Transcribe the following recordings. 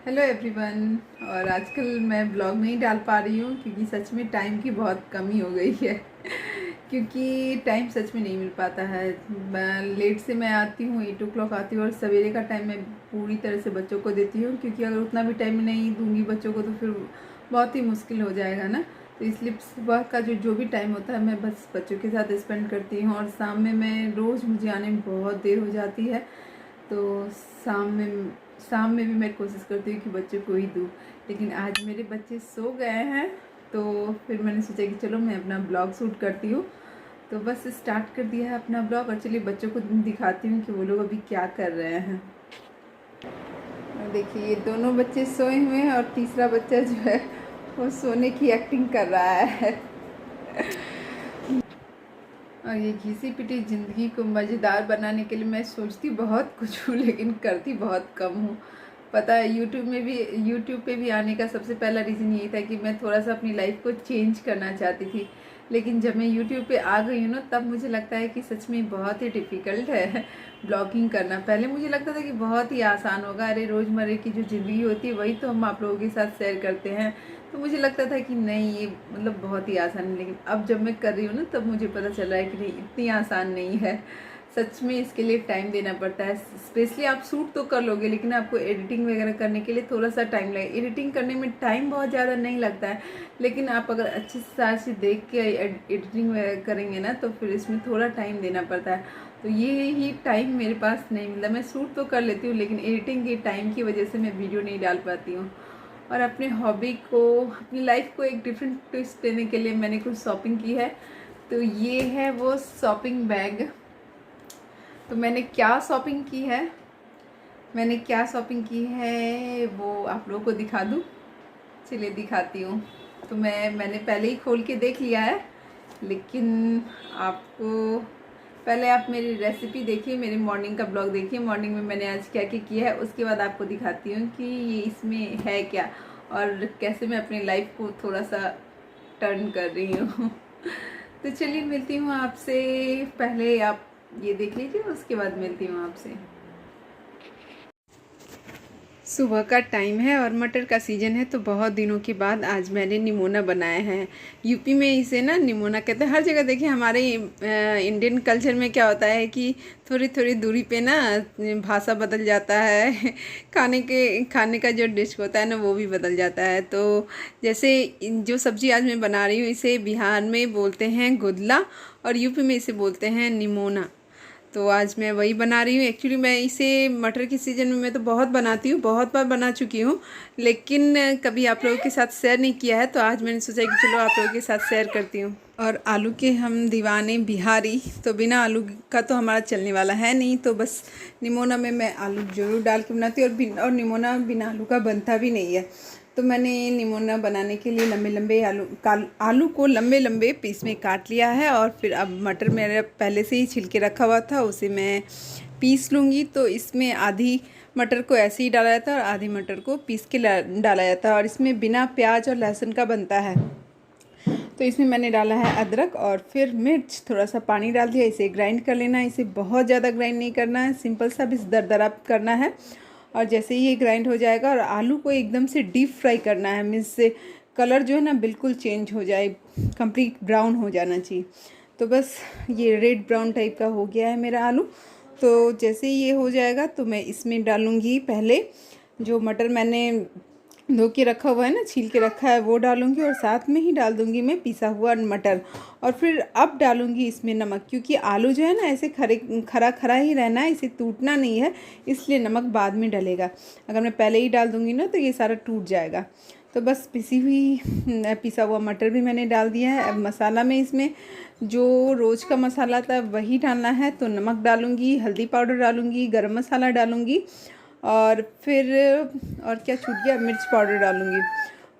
Hello everyone. और आजकल मैं ब्लॉग नहीं डाल पा रही हूँ क्योंकि सच में टाइम की बहुत कमी हो गई है क्योंकि टाइम सच में नहीं मिल पाता है। लेट से मैं आती हूँ, 8 o'clock आती हूँ और सवेरे का टाइम मैं पूरी तरह से बच्चों को देती हूँ क्योंकि अगर उतना भी टाइम नहीं दूंगी बच्चों को तो फिर बहुत ही मुश्किल हो जाएगा ना। तो इसलिए सुबह का जो भी टाइम होता है मैं बस बच्चों के साथ स्पेंड करती हूँ और शाम में मैं रोज़ मुझे आने में बहुत देर हो जाती है। तो शाम में भी मैं कोशिश करती हूँ कि बच्चों को ही दूँ, लेकिन आज मेरे बच्चे सो गए हैं तो फिर मैंने सोचा कि चलो मैं अपना ब्लॉग शूट करती हूँ। तो बस स्टार्ट कर दिया है अपना ब्लॉग और चलिए बच्चों को दिखाती हूँ कि वो लोग अभी क्या कर रहे हैं। और देखिए ये दोनों बच्चे सोए हुए हैं और तीसरा बच्चा जो है वो सोने की एक्टिंग कर रहा है। और ये घिसी पिटी ज़िंदगी को मज़ेदार बनाने के लिए मैं सोचती बहुत कुछ हूँ लेकिन करती बहुत कम हूँ। पता है यूट्यूब पे भी आने का सबसे पहला रीज़न यही था कि मैं थोड़ा सा अपनी लाइफ को चेंज करना चाहती थी। लेकिन जब मैं यूट्यूब पे आ गई हूँ ना तब मुझे लगता है कि सच में बहुत ही डिफ़िकल्ट है ब्लॉगिंग करना। पहले मुझे लगता था कि बहुत ही आसान होगा, अरे रोज़मर्रा की जो ज़िंदगी होती है वही तो हम आप लोगों के साथ शेयर करते हैं। तो मुझे लगता था कि नहीं ये मतलब बहुत ही आसान है, लेकिन अब जब मैं कर रही हूँ ना तब मुझे पता चल रहा है कि नहीं इतनी आसान नहीं है। सच में इसके लिए टाइम देना पड़ता है। स्पेशली आप शूट तो कर लोगे लेकिन आपको एडिटिंग वगैरह करने के लिए थोड़ा सा टाइम लगेगा। एडिटिंग करने में टाइम बहुत ज़्यादा नहीं लगता है, लेकिन आप अगर अच्छे से देख के एडिटिंग करेंगे ना तो फिर इसमें थोड़ा टाइम देना पड़ता है। तो ये ही टाइम मेरे पास नहीं मिलता। मैं शूट तो कर लेती हूँ लेकिन एडिटिंग के टाइम की वजह से मैं वीडियो नहीं डाल पाती हूँ। और अपने हॉबी को, अपनी लाइफ को एक डिफरेंट ट्विस्ट देने के लिए मैंने कुछ शॉपिंग की है। तो ये है वो शॉपिंग बैग। तो मैंने क्या शॉपिंग की है वो आप लोगों को दिखा दूँ। चलिए दिखाती हूँ। तो मैंने पहले ही खोल के देख लिया है, लेकिन आपको पहले आप मेरी रेसिपी देखिए, मेरी मॉर्निंग का ब्लॉग देखिए। मॉर्निंग में मैंने आज क्या क्या किया है उसके बाद आपको दिखाती हूँ कि ये इसमें है क्या और कैसे मैं अपनी लाइफ को थोड़ा सा टर्न कर रही हूँ। तो चलिए मिलती हूँ आपसे। पहले आप ये देख लीजिए उसके बाद मिलती हूँ आपसे। सुबह का टाइम है और मटर का सीज़न है, तो बहुत दिनों के बाद आज मैंने निमोना बनाया है। यूपी में इसे ना निमोना कहते हैं। हर जगह देखिए हमारे इंडियन कल्चर में क्या होता है कि थोड़ी थोड़ी दूरी पे ना भाषा बदल जाता है। खाने का जो डिश होता है ना वो भी बदल जाता है। तो जैसे जो सब्ज़ी आज मैं बना रही हूँ इसे बिहार में बोलते हैं गुदला और यूपी में इसे बोलते हैं निमोना। तो आज मैं वही बना रही हूँ। एक्चुअली मैं इसे मटर के सीज़न में मैं तो बहुत बनाती हूँ, बहुत बार बना चुकी हूँ, लेकिन कभी आप लोगों के साथ शेयर नहीं किया है। तो आज मैंने सोचा कि चलो आप लोगों के साथ शेयर करती हूँ। और आलू के हम दीवाने बिहारी, तो बिना आलू का तो हमारा चलने वाला है नहीं। तो बस निमोना में मैं आलू ज़रूर डाल के बनाती हूँ और निमोना बिना आलू का बनता भी नहीं है। तो मैंने निमोना बनाने के लिए लंबे लंबे आलू को लंबे लंबे पीस में काट लिया है। और फिर अब मटर मेरा पहले से ही छिलके रखा हुआ था, उसे मैं पीस लूँगी। तो इसमें आधी मटर को ऐसे ही डाला जाता है और आधी मटर को पीस के डाला जाता है। और इसमें बिना प्याज और लहसुन का बनता है। तो इसमें मैंने डाला है अदरक और फिर मिर्च, थोड़ा सा पानी डाल दिया। इसे ग्राइंड कर लेना है। इसे बहुत ज़्यादा ग्राइंड नहीं करना है, सिंपल सा भी दरदरा करना है। और जैसे ही ये ग्राइंड हो जाएगा और आलू को एकदम से डीप फ्राई करना है, मीन्स से कलर जो है ना बिल्कुल चेंज हो जाए, कंप्लीट ब्राउन हो जाना चाहिए। तो बस ये रेड ब्राउन टाइप का हो गया है मेरा आलू। तो जैसे ही ये हो जाएगा तो मैं इसमें डालूँगी पहले जो मटर मैंने धो के रखा हुआ है ना, छील के रखा है, वो डालूंगी और साथ में ही डाल दूंगी मैं पिसा हुआ मटर। और फिर अब डालूंगी इसमें नमक, क्योंकि आलू जो है ना ऐसे खरा खरा ही रहना है, इसे टूटना नहीं है, इसलिए नमक बाद में डलेगा। अगर मैं पहले ही डाल दूंगी ना तो ये सारा टूट जाएगा। तो बस पिसा हुआ मटर भी मैंने डाल दिया है। अब मसाला में इसमें जो रोज़ का मसाला था वही डालना है। तो नमक डालूंगी, हल्दी पाउडर डालूंगी, गरम मसाला डालूंगी और फिर और क्या छूट गया, मिर्च पाउडर डालूंगी।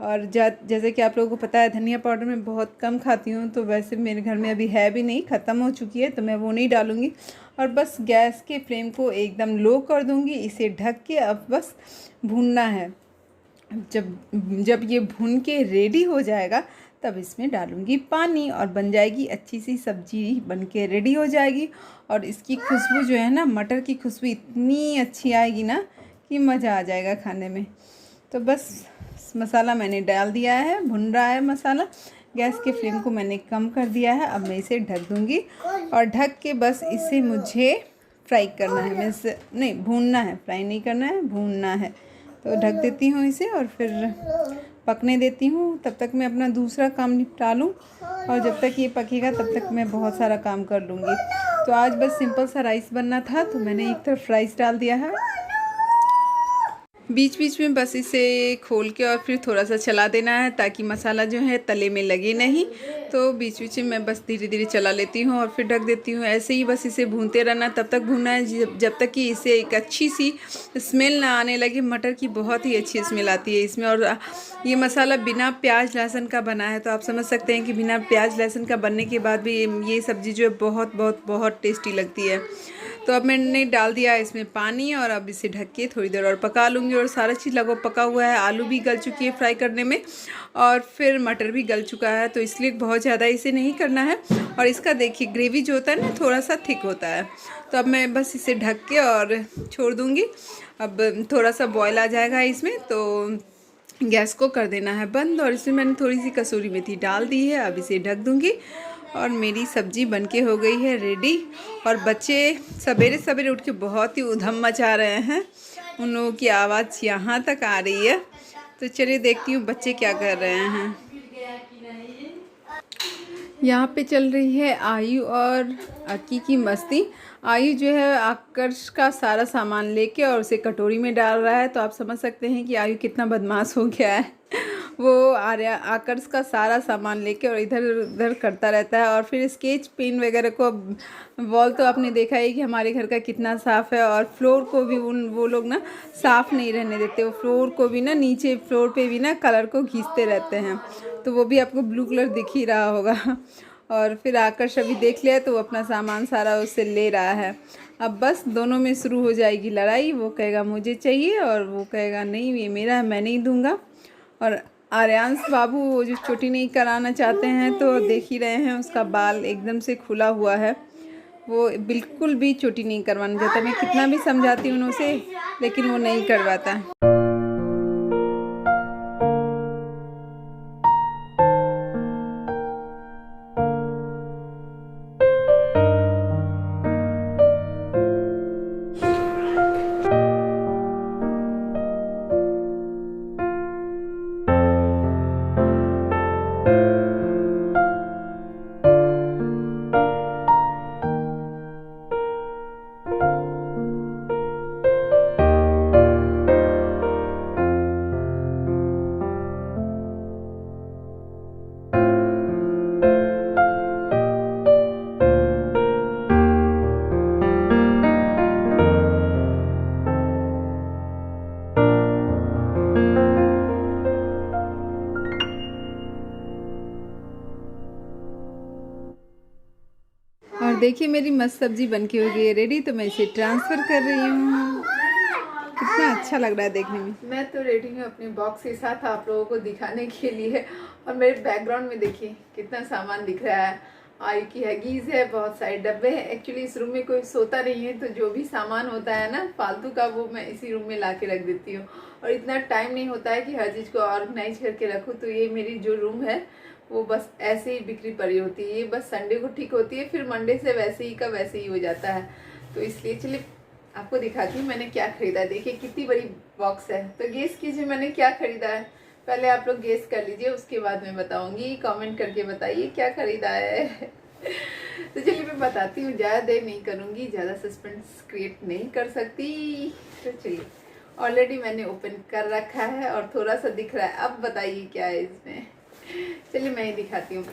और जैसे कि आप लोगों को पता है धनिया पाउडर मैं बहुत कम खाती हूँ, तो वैसे मेरे घर में अभी है भी नहीं, ख़त्म हो चुकी है, तो मैं वो नहीं डालूँगी। और बस गैस के फ्लेम को एकदम लो कर दूँगी, इसे ढक के अब बस भूनना है। जब जब ये भून के रेडी हो जाएगा तब इसमें डालूंगी पानी और बन जाएगी अच्छी सी सब्जी, बन के रेडी हो जाएगी। और इसकी खुशबू जो है ना, मटर की खुशबू इतनी अच्छी आएगी ना कि मज़ा आ जाएगा खाने में। तो बस मसाला मैंने डाल दिया है, भुन रहा है मसाला। गैस की फ्लेम को मैंने कम कर दिया है। अब मैं इसे ढक दूँगी और ढक के बस इसे मुझे फ्राई करना है, मीन्स नहीं भूनना है, फ्राई नहीं करना है, भूनना है। तो ढक देती हूँ इसे और फिर पकने देती हूँ। तब तक मैं अपना दूसरा काम निपटा लूँ, और जब तक ये पकेगा तब तक मैं बहुत सारा काम कर लूँगी। तो आज बस सिंपल सा राइस बनना था, तो मैंने एक तरफ राइस डाल दिया है। बीच बीच में बस इसे खोल के और फिर थोड़ा सा चला देना है ताकि मसाला जो है तले में लगे नहीं। तो बीच बीच में मैं बस धीरे धीरे चला लेती हूँ और फिर ढक देती हूँ। ऐसे ही बस इसे भूनते रहना, तब तक भूनना है जब तक कि इसे एक अच्छी सी स्मेल ना आने लगे। मटर की बहुत ही अच्छी स्मेल आती है इसमें, और ये मसाला बिना प्याज लहसुन का बना है, तो आप समझ सकते हैं कि बिना प्याज लहसुन का बनने के बाद भी ये सब्ज़ी जो है बहुत बहुत बहुत टेस्टी लगती है। तो अब मैंने डाल दिया इसमें पानी, और अब इसे ढक के थोड़ी देर और पका लूँगी। और सारा चीज़ लगभग पका हुआ है, आलू भी गल चुकी है फ्राई करने में, और फिर मटर भी गल चुका है, तो इसलिए बहुत ज़्यादा इसे नहीं करना है। और इसका देखिए ग्रेवी जो होता है ना, थोड़ा सा थिक होता है। तो अब मैं बस इसे ढक के और छोड़ दूँगी। अब थोड़ा सा बॉयल आ जाएगा इसमें, तो गैस को कर देना है बंद। और इसमें मैंने थोड़ी सी कसूरी मेथी डाल दी है। अब इसे ढक दूँगी और मेरी सब्ज़ी बनके हो गई है रेडी। और बच्चे सवेरे सवेरे उठ के बहुत ही उधम मचा रहे हैं, उन लोगों की आवाज़ यहाँ तक आ रही है। तो चलिए देखती हूँ बच्चे क्या कर रहे हैं। यहाँ पे चल रही है आयु और अक्की की मस्ती। आयु जो है आकर्ष का सारा सामान लेके और उसे कटोरी में डाल रहा है, तो आप समझ सकते हैं कि आयु कितना बदमाश हो गया है। वो आकर्ष का सारा सामान लेके और इधर उधर करता रहता है। और फिर स्केच पेन वगैरह को, वॉल तो आपने देखा ही कि हमारे घर का कितना साफ़ है, और फ्लोर को भी वो लोग ना साफ़ नहीं रहने देते। वो फ्लोर को भी ना, नीचे फ्लोर पे भी ना कलर को घींचते रहते हैं। तो वो भी आपको ब्लू कलर दिख ही रहा होगा। और फिर आकर्ष अभी देख लिया तो वो अपना सामान सारा उससे ले रहा है। अब बस दोनों में शुरू हो जाएगी लड़ाई। वो कहेगा मुझे चाहिए, और वो कहेगा नहीं ये मेरा है, मैं नहीं दूंगा। और आर्यांश बाबू वो जो चोटी नहीं कराना चाहते हैं, तो देख ही रहे हैं उसका बाल एकदम से खुला हुआ है। वो बिल्कुल भी चोटी नहीं करवाना चाहता। मैं कितना भी समझाती हूँ उसे, लेकिन वो नहीं करवाता। और देखिए मेरी मस्त सब्जी बनके हो गई है रेडी। तो मैं इसे ट्रांसफ़र कर रही हूँ। कितना अच्छा लग रहा है देखने में। मैं तो रेडी हूँ अपने बॉक्स के साथ आप लोगों को दिखाने के लिए। और मेरे बैकग्राउंड में देखिए कितना सामान दिख रहा है। आयु की हगीज़ है, बहुत सारे डब्बे हैं। एक्चुअली इस रूम में कोई सोता नहीं है, तो जो भी सामान होता है ना फालतू का, वो मैं इसी रूम में ला के रख देती हूँ। और इतना टाइम नहीं होता है कि हर चीज़ को ऑर्गेनाइज करके रखूँ। तो ये मेरी जो रूम है वो बस ऐसे ही बिखरी पड़ी होती है। ये बस संडे को ठीक होती है, फिर मंडे से वैसे ही का वैसे ही हो जाता है। तो इसलिए चलिए आपको दिखाती हूँ मैंने क्या खरीदा। देखिए कितनी बड़ी बॉक्स है। तो गेस कीजिए मैंने क्या खरीदा है। पहले आप लोग गेस कर लीजिए, उसके बाद मैं बताऊंगी। कमेंट करके बताइए क्या खरीदा है। तो चलिए मैं बताती हूँ, ज़्यादा देर नहीं करूँगी, ज़्यादा सस्पेंस क्रिएट नहीं कर सकती। तो चलिए, ऑलरेडी मैंने ओपन कर रखा है और थोड़ा सा दिख रहा है। अब बताइए क्या है इसमें। चलिए मैं ही दिखाती हूँ।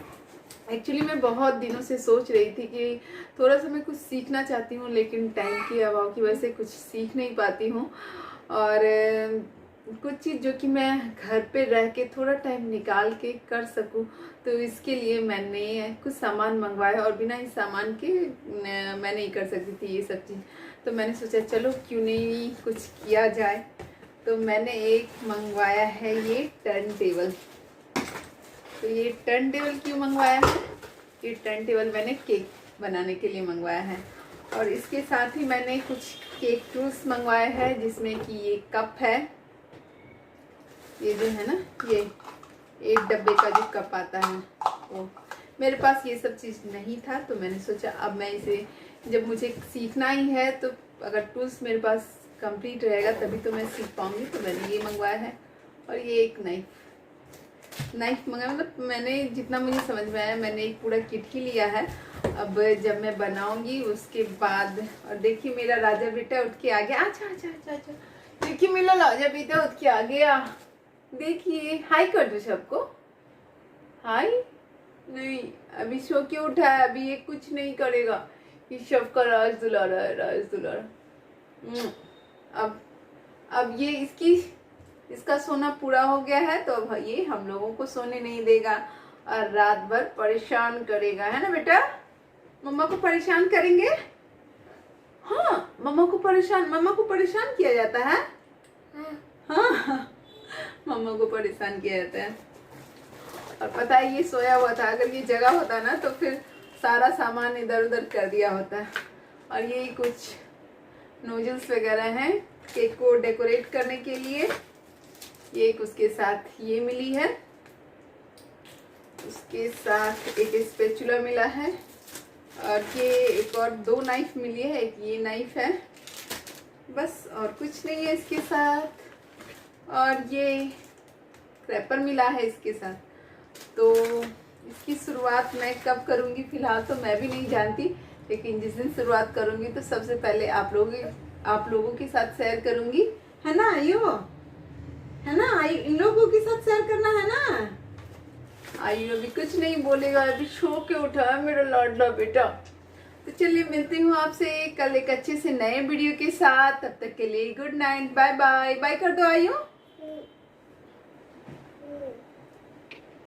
एक्चुअली मैं बहुत दिनों से सोच रही थी कि थोड़ा सा मैं कुछ सीखना चाहती हूँ, लेकिन टाइम के अभाव की वजह से कुछ सीख नहीं पाती हूँ। और कुछ चीज़ जो कि मैं घर पे रह के थोड़ा टाइम निकाल के कर सकूँ, तो इसके लिए मैंने कुछ सामान मंगवाया। और बिना इस सामान के मैं नहीं कर सकती थी ये सब चीज़। तो मैंने सोचा चलो क्यों नहीं कुछ किया जाए। तो मैंने एक मंगवाया है ये टर्न टेबल। तो ये टर्न टेबल क्यों मंगवाया है? ये टर्न टेबल मैंने केक बनाने के लिए मंगवाया है। और इसके साथ ही मैंने कुछ केक टूल्स मंगवाए हैं, जिसमें कि ये कप है, ये जो है ना, ये 1 डब्बे का जो कप आता है वो, मेरे पास ये सब चीज़ नहीं था, तो मैंने सोचा अब मैं इसे, जब मुझे सीखना ही है तो अगर टूल्स मेरे पास कंप्लीट रहेगा तभी तो मैं सीख पाऊँगी। तो मैंने ये मंगवाया है। और ये एक नाइफ मंगाया, मतलब मैंने जितना मुझे समझ में आया मैंने एक पूरा किट ही लिया है। अब जब मैं बनाऊंगी उसके बाद, और देखिए मेरा राजा बेटा उठ के आ गया। अच्छा अच्छा अच्छा अच्छा, देखिए मेरा राजा बेटा उठ के आ गया। देखिए हाय कर दो सबको, हाय। नहीं अभी सो के उठा है, अभी ये कुछ नहीं करेगा। ये सबका राज दुलारा है, राज दुलारा। अब ये इसका सोना पूरा हो गया है, तो अब ये हम लोगों को सोने नहीं देगा और रात भर परेशान करेगा, है ना बेटा? मम्मा को परेशान करेंगे। हाँ मम्मा को परेशान किया जाता है। हाँ मम्मा को परेशान किया जाता है। और पता है ये सोया हुआ था, अगर ये जगह होता ना तो फिर सारा सामान इधर उधर कर दिया होता। और ये कुछ नोजल्स वगैरह हैं केक को डेकोरेट करने के लिए। ये एक उसके साथ ये मिली है, उसके साथ एक स्पैचुला मिला है, और ये एक और 2 नाइफ मिली है, एक ये नाइफ है, बस और कुछ नहीं है इसके साथ। और ये क्रैपर मिला है इसके साथ। तो इसकी शुरुआत मैं कब करूँगी फिलहाल तो मैं भी नहीं जानती, लेकिन जिस दिन शुरुआत करूँगी तो सबसे पहले आप लोगों के साथ शेयर करूँगी, है ना आइयो, है ना आई, इन लोगों के साथ शेयर करना है ना। आइयो अभी कुछ नहीं बोलेगा, अभी सो के उठा है मेरा लाडला बेटा। तो चलिए मिलती हूँ आपसे कल एक अच्छे से नए वीडियो के साथ, तब तक के लिए good night, bye bye. Bye कर दो आइयो।